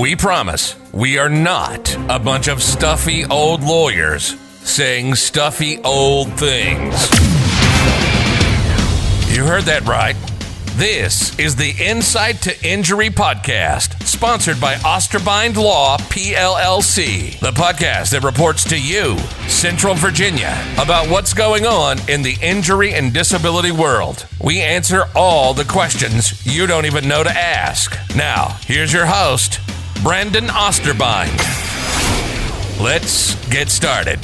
We promise we are not a bunch of stuffy old lawyers saying stuffy old things. You heard that right. This is the Insight to Injury podcast, sponsored by Osterbind Law, PLLC, the podcast that reports to you, Central Virginia, about what's going on in the injury and disability world. We answer all the questions you don't even know to ask. Now, here's your host, Brandon Osterbind. Let's get started.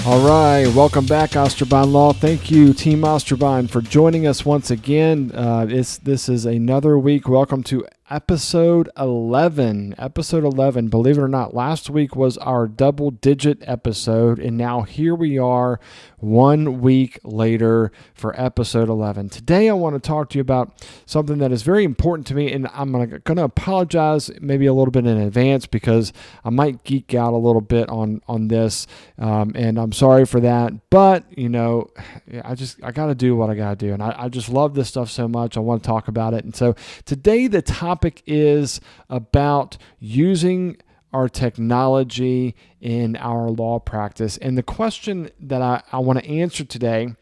All right, welcome back, Osterbind Law. Thank you, Team Osterbind, for joining us once again. This is another week. Welcome to episode 11. Episode 11. Believe it or not, last week was our double-digit episode, and now here we are 1 week later for episode 11. Today, I want to talk to you about something that is very important to me, and I'm going to apologize maybe a little bit in advance because I might geek out a little bit on this, and I'm sorry for that. But you know, I got to do what I got to do, and I just love this stuff so much. I want to talk about it, and so today the topic is about using our technology in our law practice. And the question that I want to answer today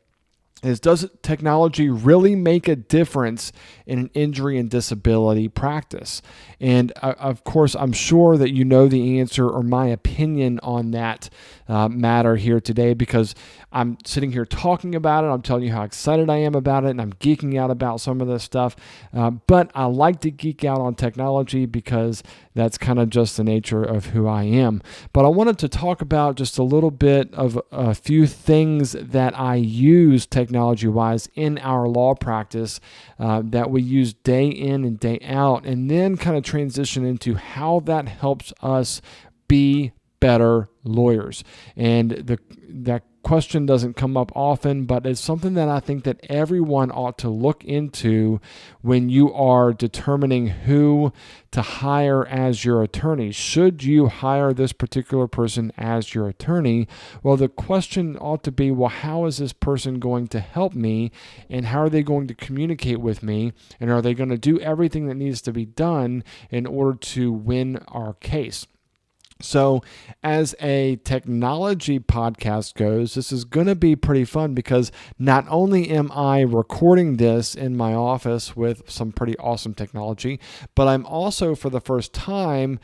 is, does technology really make a difference in an injury and disability practice? And of course, I'm sure that you know the answer or my opinion on that matter here today, because I'm sitting here talking about it. I'm telling you how excited I am about it, and I'm geeking out about some of this stuff. But I like to geek out on technology because that's kind of just the nature of who I am. But I wanted to talk about just a little bit of a few things that I use technology-wise in our law practice that we use day in and day out, and then kind of transition into how that helps us be better lawyers. And that question doesn't come up often, but it's something that I think that everyone ought to look into when you are determining who to hire as your attorney. Should you hire this particular person as your attorney? Well, the question ought to be, well, how is this person going to help me, and how are they going to communicate with me, and are they going to do everything that needs to be done in order to win our case? So as a technology podcast goes, this is going to be pretty fun because not only am I recording this in my office with some pretty awesome technology, but I'm also for the first time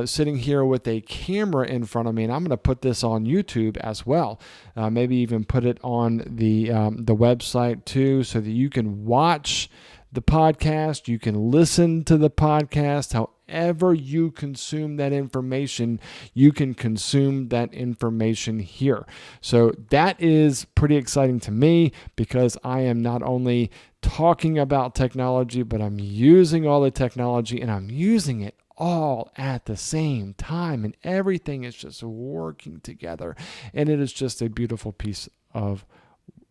sitting here with a camera in front of me, and I'm going to put this on YouTube as well. Maybe even put it on the website too, so that you can watch the podcast, you can listen to the podcast, however you consume that information, you can consume that information here. So that is pretty exciting to me because I am not only talking about technology, but I'm using all the technology, and I'm using it all at the same time, and everything is just working together, and it is just a beautiful piece of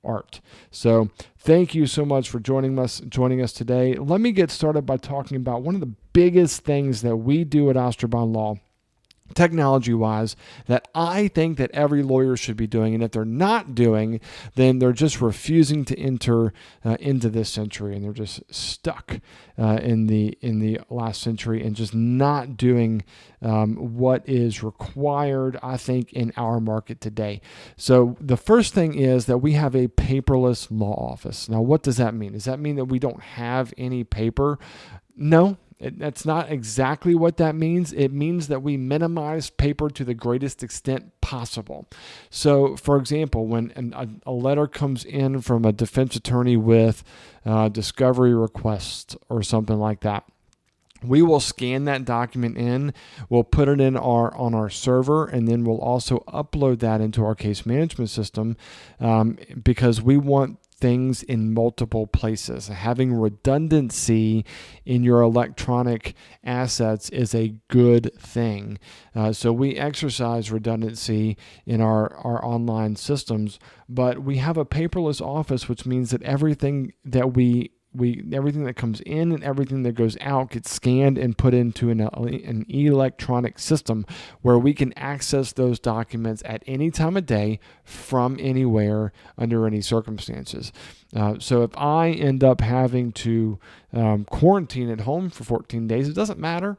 art. So thank you so much for joining us today. Let me get started by talking about one of the biggest things that we do at Osterbind Law, technology-wise, that I think that every lawyer should be doing. And if they're not doing, then they're just refusing to enter into this century, and they're just stuck in the last century and just not doing what is required, I think, in our market today. So the first thing is that we have a paperless law office. Now, what does that mean? Does that mean that we don't have any paper? No. That's not exactly what that means. It means that we minimize paper to the greatest extent possible. So, for example, when a letter comes in from a defense attorney with discovery request or something like that, we will scan that document in, we'll put it in on our server, and then we'll also upload that into our case management system because we want things in multiple places. Having redundancy in your electronic assets is a good thing. So we exercise redundancy in our online systems, but we have a paperless office, which means that everything that we everything that comes in and everything that goes out gets scanned and put into an electronic system where we can access those documents at any time of day from anywhere under any circumstances. So if I end up having to quarantine at home for 14 days, it doesn't matter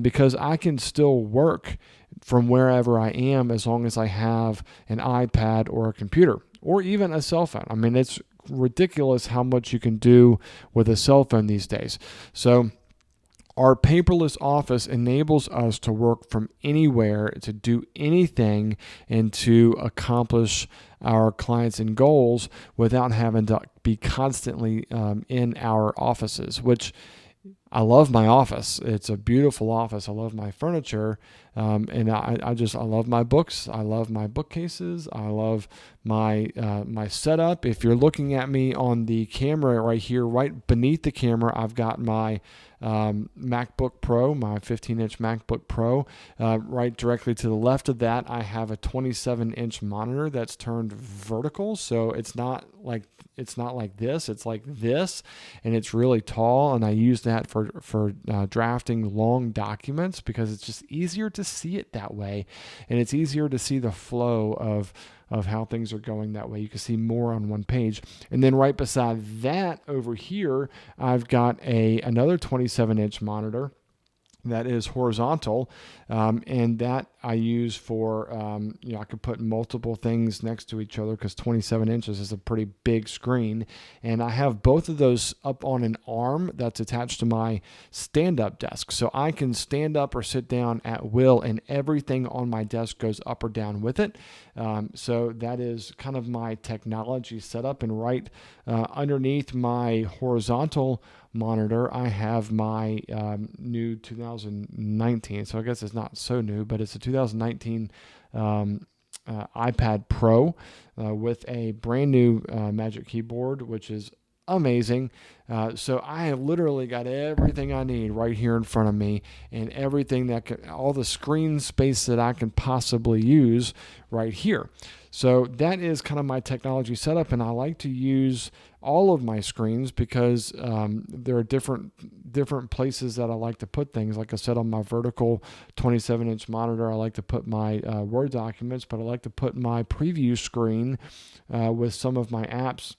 because I can still work from wherever I am as long as I have an iPad or a computer or even a cell phone. I mean, it's ridiculous how much you can do with a cell phone these days. So our paperless office enables us to work from anywhere, to do anything, and to accomplish our clients and goals without having to be constantly in our offices, which I love my office. It's a beautiful office. I love my furniture. And I love my books. I love my bookcases. I love my setup. If you're looking at me on the camera right here, right beneath the camera, I've got my MacBook Pro, my 15-inch MacBook Pro. Right directly to the left of that, I have a 27-inch monitor that's turned vertical. So it's not like this. It's like this, and it's really tall. And I use that for drafting long documents because it's just easier to see it that way, and it's easier to see the flow of how things are going that way. You can see more on one page. And then right beside that over here, I've got another 27-inch monitor that is horizontal, and that I use for, I could put multiple things next to each other because 27 inches is a pretty big screen. And I have both of those up on an arm that's attached to my stand-up desk. So I can stand up or sit down at will, and everything on my desk goes up or down with it. So that is kind of my technology setup. And right underneath my horizontal monitor, I have my new 2019, so I guess it's not so new, but it's a 2019 iPad Pro with a brand new Magic Keyboard, which is amazing. So I have literally got everything I need right here in front of me, and everything all the screen space that I can possibly use right here. So that is kind of my technology setup, and I like to use all of my screens because there are different places that I like to put things. Like I said, on my vertical 27-inch monitor, I like to put my Word documents, but I like to put my preview screen with some of my apps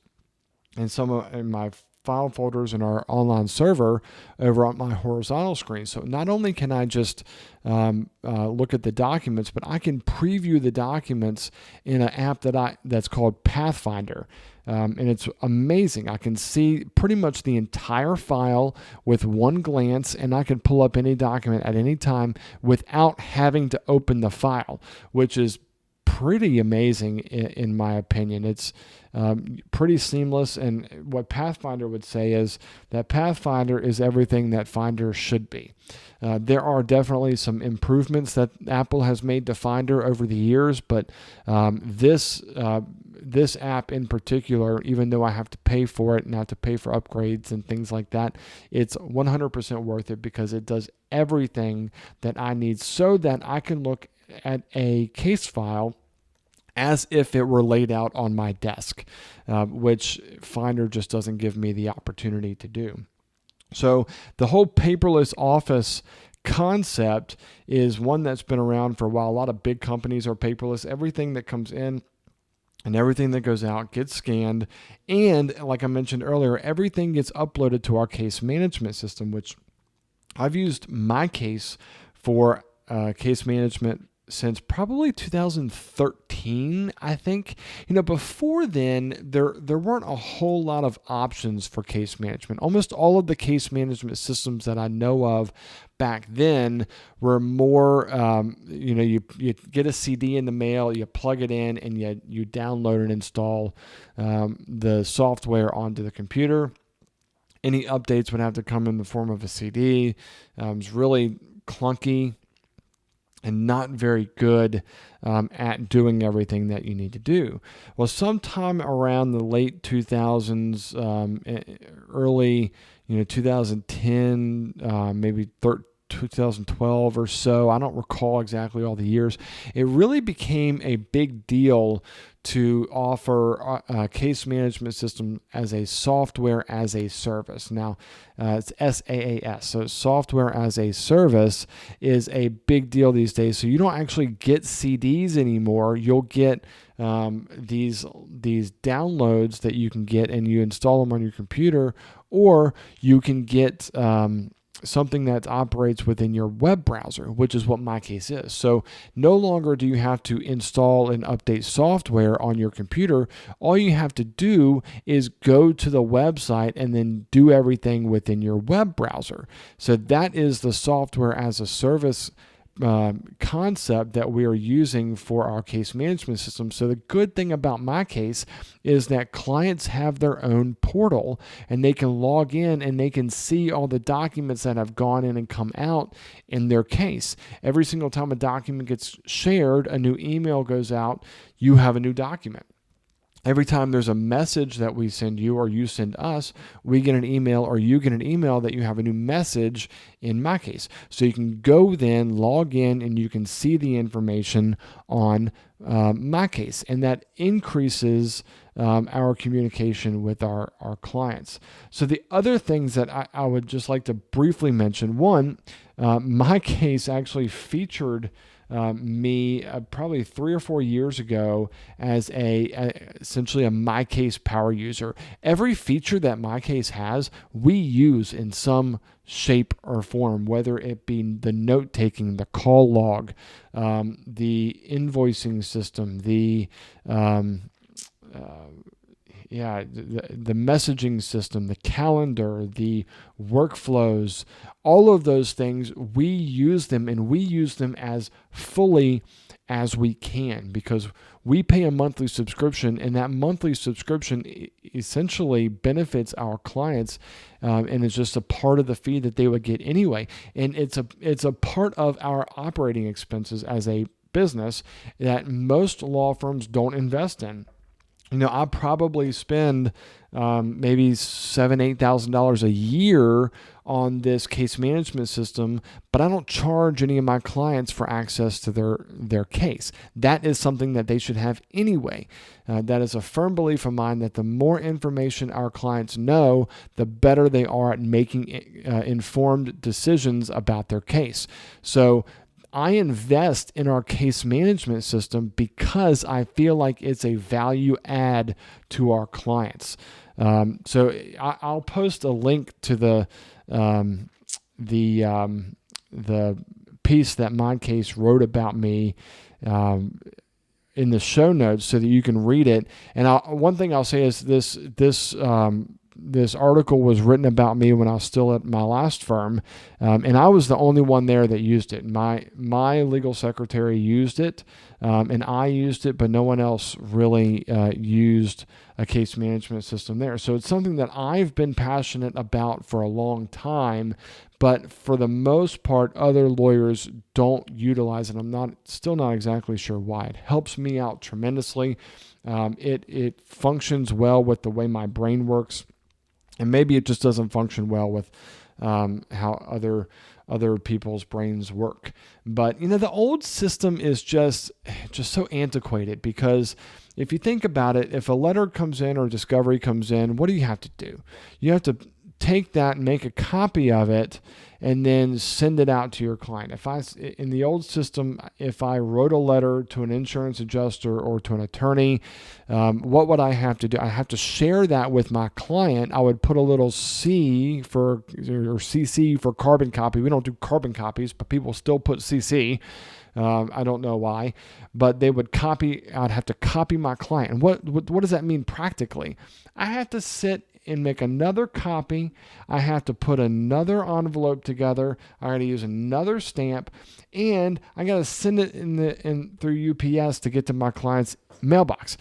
and in my file folders in our online server over on my horizontal screen. So not only can I just look at the documents, but I can preview the documents in an app that's called Pathfinder. And it's amazing. I can see pretty much the entire file with one glance, and I can pull up any document at any time without having to open the file, which is pretty amazing in my opinion. It's pretty seamless, and what Pathfinder would say is that Pathfinder is everything that Finder should be. There are definitely some improvements that Apple has made to Finder over the years, but this app in particular, even though I have to pay for it and I have to pay for upgrades and things like that, it's 100% worth it because it does everything that I need so that I can look at a case file as if it were laid out on my desk, which Finder just doesn't give me the opportunity to do. So the whole paperless office concept is one that's been around for a while. A lot of big companies are paperless. Everything that comes in and everything that goes out gets scanned. And like I mentioned earlier, everything gets uploaded to our case management system, which I've used my case for case management since probably 2013, I think. Before then, there weren't a whole lot of options for case management. Almost all of the case management systems that I know of back then were more, you get a CD in the mail, you plug it in, and you download and install the software onto the computer. Any updates would have to come in the form of a CD. It was really clunky and not very good at doing everything that you need to do. Well, sometime around the late 2000s, early 2010, maybe 2012 or so. I don't recall exactly all the years. It really became a big deal to offer a case management system as a software as a service. Now, it's SaaS. So software as a service is a big deal these days. So you don't actually get CDs anymore. You'll get these downloads that you can get, and you install them on your computer, or you can get something that operates within your web browser, which is what my case is. So no longer do you have to install and update software on your computer. All you have to do is go to the website and then do everything within your web browser. So that is the software as a service concept that we are using for our case management system. So the good thing about my case is that clients have their own portal, and they can log in and they can see all the documents that have gone in and come out in their case. Every single time a document gets shared, a new email goes out, you have a new document. Every time there's a message that we send you or you send us, we get an email or you get an email that you have a new message in my case. So you can go then, log in, and you can see the information on my case. And that increases our communication with our clients. So the other things that I would just like to briefly mention, one, my case actually featured me probably 3 or 4 years ago as essentially a MyCase power user. Every feature that MyCase has, we use in some shape or form, whether it be the note taking, the call log, the invoicing system, the messaging system, the calendar, the workflows, all of those things, we use them, and we use them as fully as we can, because we pay a monthly subscription, and that monthly subscription essentially benefits our clients, and it's just a part of the fee that they would get anyway. And it's a part of our operating expenses as a business that most law firms don't invest in. I probably spend maybe $7,000-$8,000 a year on this case management system, but I don't charge any of my clients for access to their case. That is something that they should have anyway. That is a firm belief of mine that the more information our clients know, the better they are at making informed decisions about their case. So I invest in our case management system because I feel like it's a value add to our clients. So I'll post a link to the piece that MyCase wrote about me in the show notes so that you can read it. And one thing I'll say is this article was written about me when I was still at my last firm, and I was the only one there that used it. My legal secretary used it, and I used it, but no one else really used a case management system there. So it's something that I've been passionate about for a long time, but for the most part, other lawyers don't utilize it. I'm still not exactly sure why. It helps me out tremendously. It functions well with the way my brain works. And maybe it just doesn't function well with how other people's brains work. But the old system is just so antiquated, because if you think about it, if a letter comes in or a discovery comes in, what do you have to do? You have to take that and make a copy of it and then send it out to your client. In the old system, if I wrote a letter to an insurance adjuster or to an attorney, what would I have to do? I have to share that with my client. I would put a little CC for carbon copy. We don't do carbon copies, but people still put CC. I don't know why, but they would copy. I'd have to copy my client. And what does that mean practically? I have to sit and make another copy. I have to put another envelope together. I got to use another stamp, and I got to send it through UPS to get to my client's mailbox.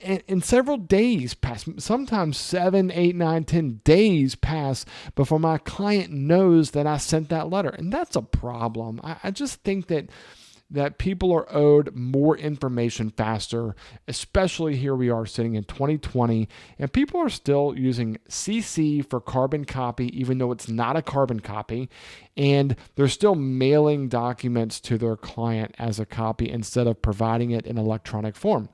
And several days pass, sometimes 7, 8, 9, 10 days pass before my client knows that I sent that letter. And that's a problem. I just think that that people are owed more information faster, especially here we are sitting in 2020, and people are still using CC for carbon copy, even though it's not a carbon copy, and they're still mailing documents to their client as a copy instead of providing it in electronic form.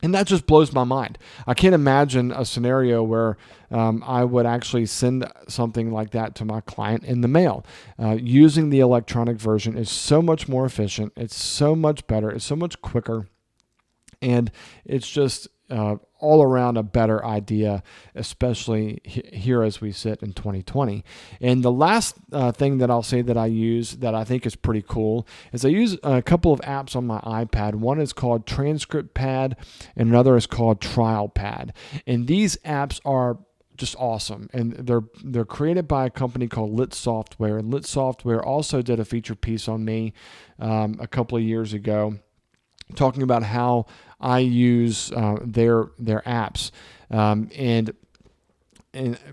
And that just blows my mind. I can't imagine a scenario where I would actually send something like that to my client in the mail. Using the electronic version is so much more efficient. It's so much better. It's so much quicker. And it's just all around a better idea, especially here as we sit in 2020. And the last thing that I'll say that I use that I think is pretty cool is I use a couple of apps on my iPad. One is called Transcript Pad and another is called Trial Pad. And these apps are just awesome. And they're created by a company called Lit Software. And Lit Software also did a feature piece on me a couple of years ago, talking about how I use their apps, and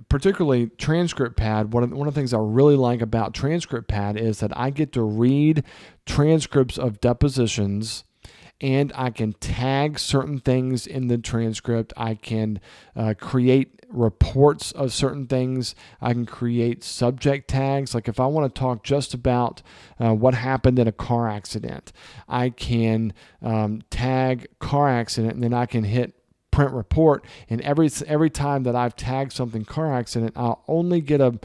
particularly Transcript Pad. One of the things I really like about Transcript Pad is that I get to read transcripts of depositions, and I can tag certain things in the transcript. I can create reports of certain things. I can create subject tags. Like if I want to talk just about what happened in a car accident, I can tag car accident, and then I can hit print report. And every time that I've tagged something car accident, I'll only get a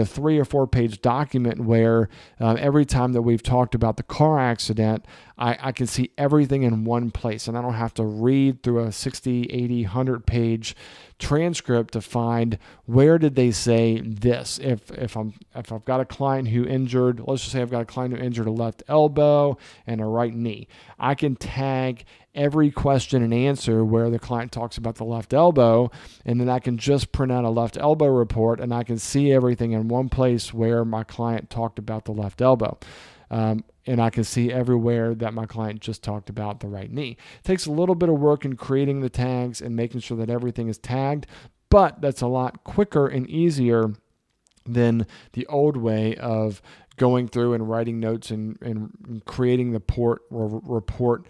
3 or 4 page document where every time that we've talked about the car accident, I can see everything in one place, and I don't have to read through a 60, 80, 100 page transcript to find where did they say this. If I've got a client who injured, let's just say I've got a client who injured a left elbow and a right knee, I can tag every question and answer where the client talks about the left elbow, and then I can just print out a left elbow report, and I can see everything in one place where my client talked about the left elbow. And I can see everywhere that my client just talked about the right knee. It takes a little bit of work in creating the tags and making sure that everything is tagged, but that's a lot quicker and easier than the old way of going through and writing notes and creating the report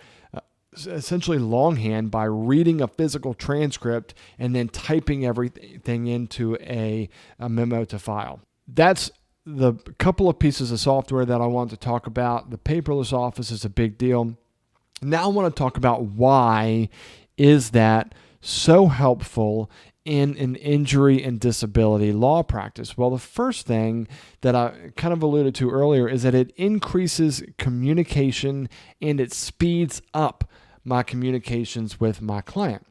essentially longhand by reading a physical transcript and then typing everything into a memo to file. That's the couple of pieces of software that I want to talk about. The paperless office is a big deal. Now I want to talk about why is that so helpful in an injury and disability law practice. Well, the first thing that I kind of alluded to earlier is that it increases communication and it speeds up my communications with my client.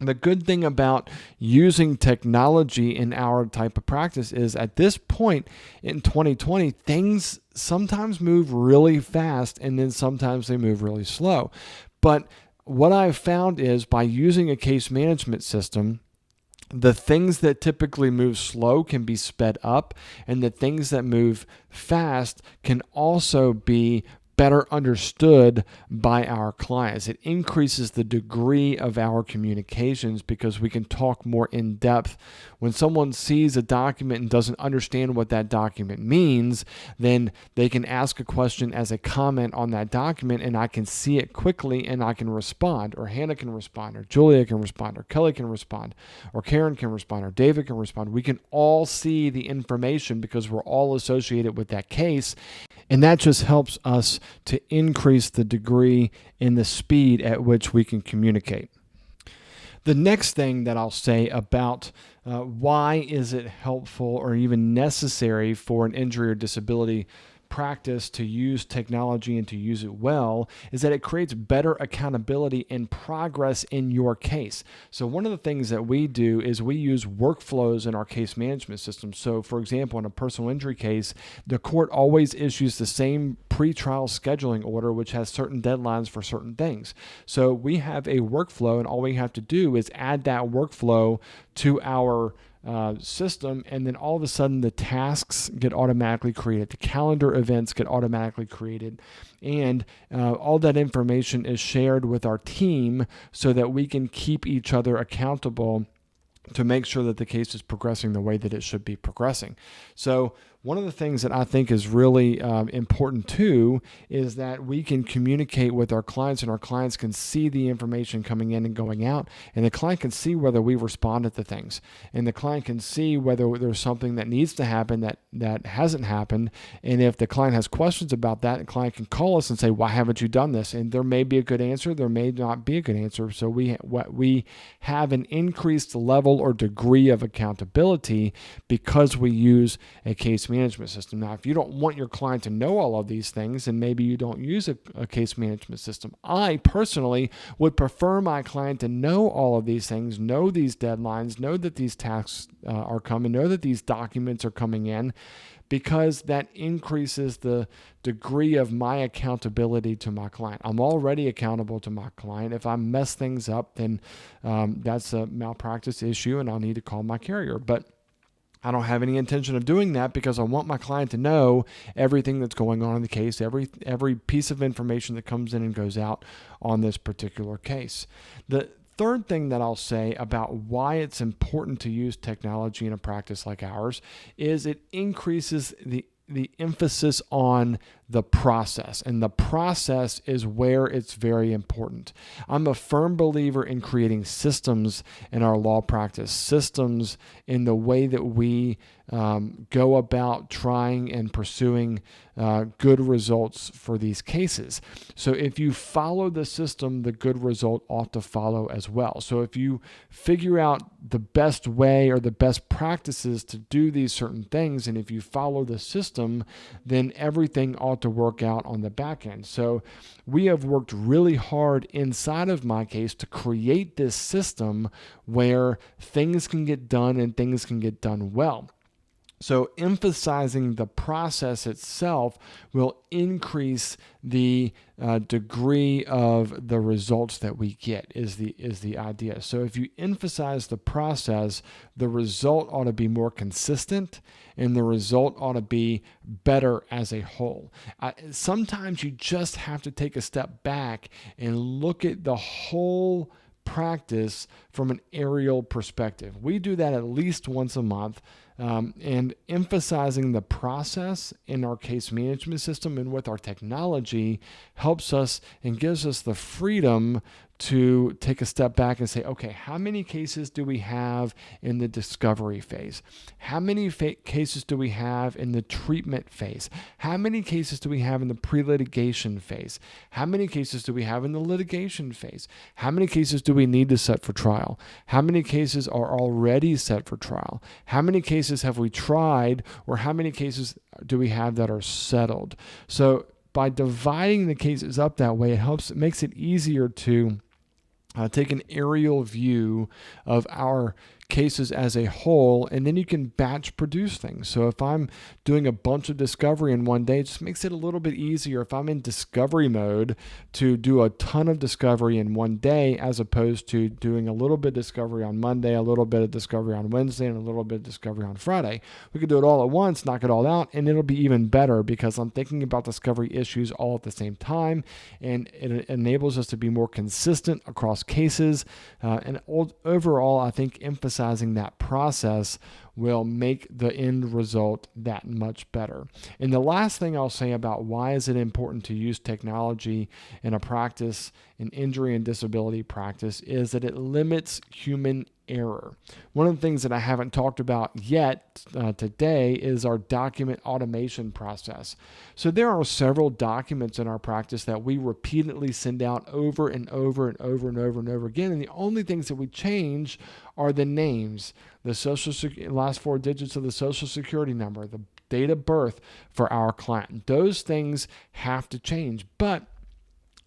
The good thing about using technology in our type of practice is at this point in 2020, things sometimes move really fast and then sometimes they move really slow. But what I've found is by using a case management system, the things that typically move slow can be sped up, and the things that move fast can also be better understood by our clients. It increases the degree of our communications because we can talk more in depth. When someone sees a document and doesn't understand what that document means, then they can ask a question as a comment on that document, and I can see it quickly and I can respond, or Hannah can respond, or Julia can respond, or Kelly can respond, or Karen can respond, or David can respond. We can all see the information because we're all associated with that case. And that just helps us to increase the degree and the speed at which we can communicate. The next thing that I'll say about why is it helpful or even necessary for an injury or disability practice to use technology and to use it well is that it creates better accountability and progress in your case. So one of the things that we do is we use workflows in our case management system. So for example, in a personal injury case, the court always issues the same pretrial scheduling order, which has certain deadlines for certain things. So we have a workflow, and all we have to do is add that workflow to our system, and then all of a sudden the tasks get automatically created, the calendar events get automatically created, and all that information is shared with our team so that we can keep each other accountable to make sure that the case is progressing the way that it should be progressing. So One of the things that I think is really important too is that we can communicate with our clients, and our clients can see the information coming in and going out, and the client can see whether we've responded to things, and the client can see whether there's something that needs to happen that hasn't happened. And if the client has questions about that, the client can call us and say, why haven't you done this? And there may be a good answer, there may not be a good answer. So we have an increased level or degree of accountability because we use a case management system. Now, if you don't want your client to know all of these things, and maybe you don't use a case management system, I personally would prefer my client to know all of these things, know these deadlines, know that these tasks are coming, know that these documents are coming in, because that increases the degree of my accountability to my client. I'm already accountable to my client. If I mess things up, then that's a malpractice issue, and I'll need to call my carrier. But I don't have any intention of doing that because I want my client to know everything that's going on in the case, every piece of information that comes in and goes out on this particular case. The third thing that I'll say about why it's important to use technology in a practice like ours is it increases the emphasis on the process, and the process is where it's very important. I'm a firm believer in creating systems in our law practice, systems in the way that we go about trying and pursuing good results for these cases. So if you follow the system, the good result ought to follow as well. So if you figure out the best way or the best practices to do these certain things, and if you follow the system, then everything ought to work out on the back end. So we have worked really hard inside of my case to create this system where things can get done and things can get done well. So emphasizing the process itself will increase the degree of the results that we get is the idea. So if you emphasize the process, the result ought to be more consistent, and the result ought to be better as a whole. Sometimes you just have to take a step back and look at the whole practice from an aerial perspective. We do that at least once a month. And emphasizing the process in our case management system and with our technology helps us and gives us the freedom to take a step back and say, okay, how many cases do we have in the discovery phase? How many cases do we have in the treatment phase? How many cases do we have in the pre-litigation phase? How many cases do we have in the litigation phase? How many cases do we need to set for trial? How many cases are already set for trial? How many cases have we tried, or how many cases do we have that are settled? So by dividing the cases up that way, it makes it easier to take an aerial view of our cases as a whole, and then you can batch produce things. So if I'm doing a bunch of discovery in one day, it just makes it a little bit easier if I'm in discovery mode to do a ton of discovery in one day, as opposed to doing a little bit of discovery on Monday, a little bit of discovery on Wednesday, and a little bit of discovery on Friday. We could do it all at once, knock it all out, and it'll be even better because I'm thinking about discovery issues all at the same time, and it enables us to be more consistent across cases. And overall, I think emphasizing that process will make the end result that much better. And the last thing I'll say about why is it important to use technology in a practice, in injury and disability practice, is that it limits human error. One of the things that I haven't talked about yet today is our document automation process. So there are several documents in our practice that we repeatedly send out over and over and over and over and over again. And the only things that we change are the names, the last four digits of the social security number, the date of birth for our client. Those things have to change. But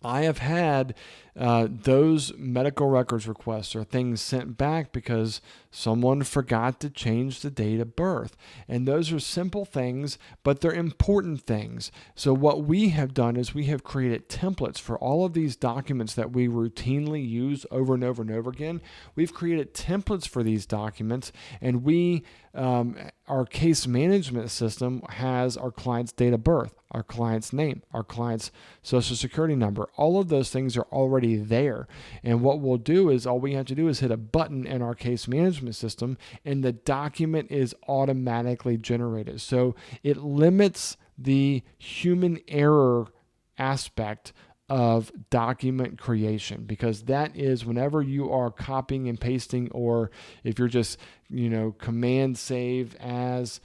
I have had those medical records requests or things sent back because someone forgot to change the date of birth. And those are simple things, but they're important things. So what we have done is we have created templates for all of these documents that we routinely use over and over and over again. We've created templates for these documents, and our case management system has our client's date of birth, our client's name, our client's social security number. All of those things are already there. And what we'll do is all we have to do is hit a button in our case management system and the document is automatically generated. So it limits the human error aspect of document creation, because that is whenever you are copying and pasting, or if you're just, command save as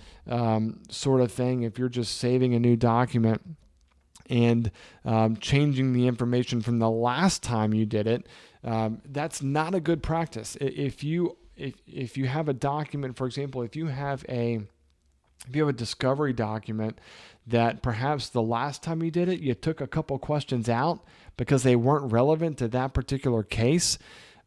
sort of thing, if you're just saving a new document and changing the information from the last time you did it, that's not a good practice. If you have a document, for example, if you have a discovery document that perhaps the last time you did it, you took a couple questions out because they weren't relevant to that particular case.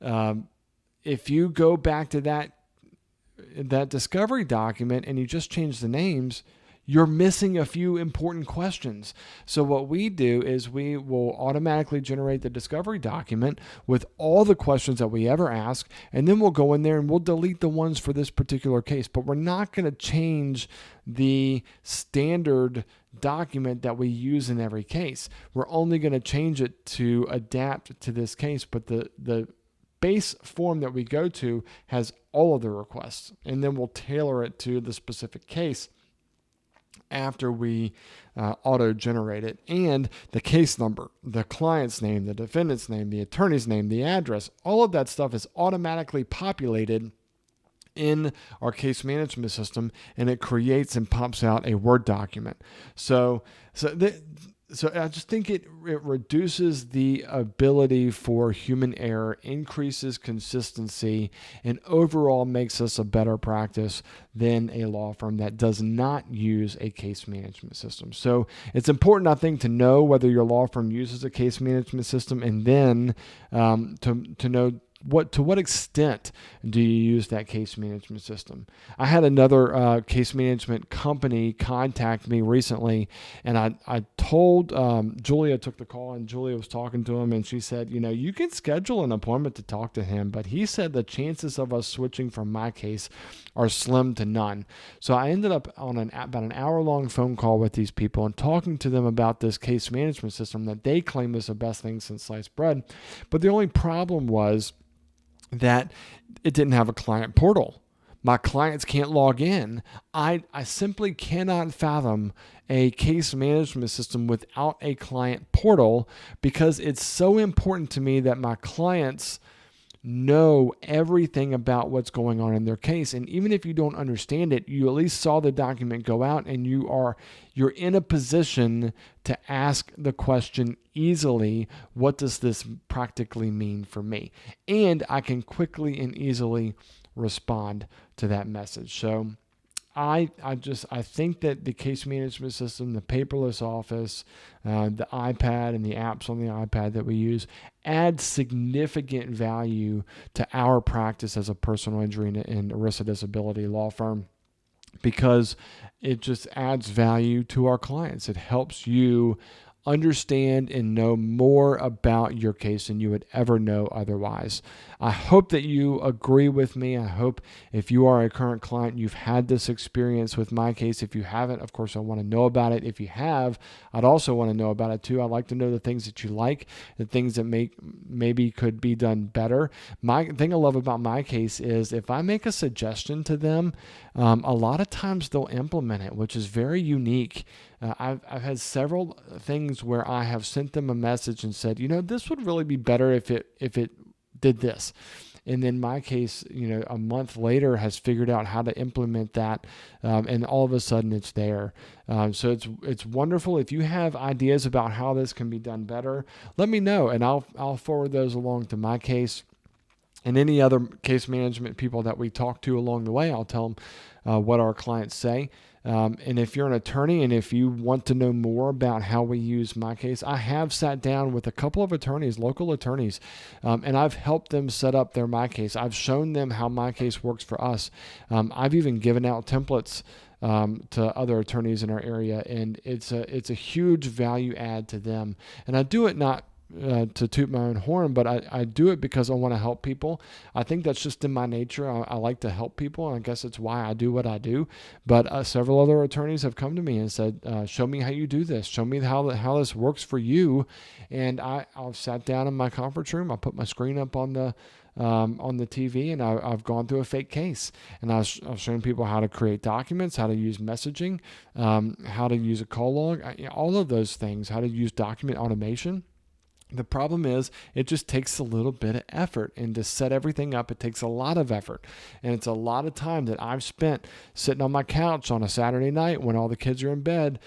If you go back to that discovery document and you just change the names, you're missing a few important questions. So what we do is we will automatically generate the discovery document with all the questions that we ever ask, and then we'll go in there and we'll delete the ones for this particular case. But we're not going to change the standard document that we use in every case. We're only going to change it to adapt to this case, but the base form that we go to has all of the requests, and then we'll tailor it to the specific case after we auto-generate it. And the case number, the client's name, the defendant's name, the attorney's name, the address, all of that stuff is automatically populated in our case management system, and it creates and pops out a Word document. So I just think it reduces the ability for human error, increases consistency, and overall makes us a better practice than a law firm that does not use a case management system. So it's important, I think, to know whether your law firm uses a case management system, and then to know to what extent do you use that case management system. I had another case management company contact me recently, and I told Julia took the call, and Julia was talking to him, and she said, you can schedule an appointment to talk to him, but he said the chances of us switching from my case are slim to none. So I ended up on about an hour-long phone call with these people and talking to them about this case management system that they claim is the best thing since sliced bread. But the only problem was that it didn't have a client portal. My clients can't log in. I simply cannot fathom a case management system without a client portal, because it's so important to me that my clients know everything about what's going on in their case. And even if you don't understand it, you at least saw the document go out, and you're in a position to ask the question easily, what does this practically mean for me? And I can quickly and easily respond to that message. So I think that the case management system, the paperless office, the iPad and the apps on the iPad that we use add significant value to our practice as a personal injury and ERISA disability law firm, because it just adds value to our clients. It helps you understand and know more about your case than you would ever know otherwise. I hope that you agree with me. I hope if you are a current client, you've had this experience with my case. If you haven't, of course, I want to know about it. If you have, I'd also want to know about it too. I'd like to know the things that you like, the things that maybe could be done better. My thing I love about my case is if I make a suggestion to them, a lot of times they'll implement it, which is very unique. I've had several things where I have sent them a message and said, this would really be better if it did this. And then my case, a month later has figured out how to implement that, and all of a sudden it's there. So it's wonderful. If you have ideas about how this can be done better, let me know, and I'll forward those along to my case. And any other case management people that we talk to along the way, I'll tell them what our clients say. And if you're an attorney and if you want to know more about how we use my case, I have sat down with a couple of attorneys, local attorneys, and I've helped them set up their my case. I've shown them how my case works for us. I've even given out templates to other attorneys in our area, and it's a huge value add to them. And I do it not to toot my own horn, but I do it because I want to help people. I think that's just in my nature. I like to help people, and I guess it's why I do what I do. But several other attorneys have come to me and said, show me how you do this. Show me how this works for you. And I've sat down in my conference room. I put my screen up on the TV, and I've gone through a fake case, and I've shown people how to create documents, how to use messaging, how to use a call log, all of those things, how to use document automation. The problem is it just takes a little bit of effort, and to set everything up, it takes a lot of effort, and it's a lot of time that I've spent sitting on my couch on a Saturday night when all the kids are in bed,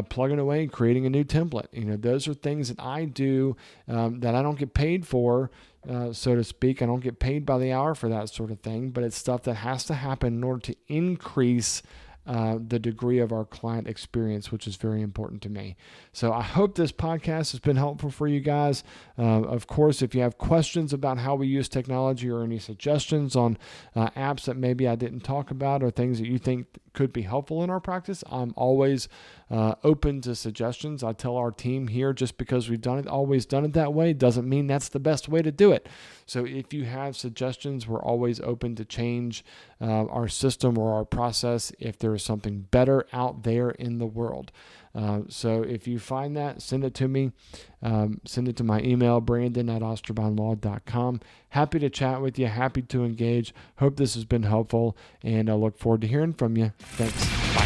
plugging away and creating a new template. Those are things that I do that I don't get paid for, so to speak. I don't get paid by the hour for that sort of thing, but it's stuff that has to happen in order to increase the degree of our client experience, which is very important to me. So I hope this podcast has been helpful for you guys. Of course, if you have questions about how we use technology or any suggestions on apps that maybe I didn't talk about or things that you think could be helpful in our practice, I'm always open to suggestions. I tell our team here, just because we've always done it that way, doesn't mean that's the best way to do it. So if you have suggestions, we're always open to change our system or our process if there is something better out there in the world. So if you find that, send it to me. Send it to my email, brandon@osterbindlaw.com. Happy to chat with you. Happy to engage. Hope this has been helpful, and I look forward to hearing from you. Thanks. Bye.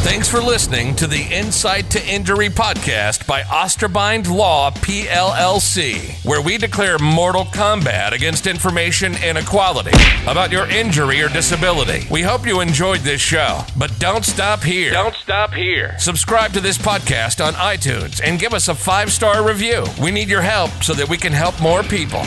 Thanks for listening to the Insight to Injury podcast by Osterbind Law, PLLC, where we declare mortal combat against information inequality about your injury or disability. We hope you enjoyed this show, but don't stop here. Don't stop here. Subscribe to this podcast on iTunes and give us a 5-star review. We need your help so that we can help more people.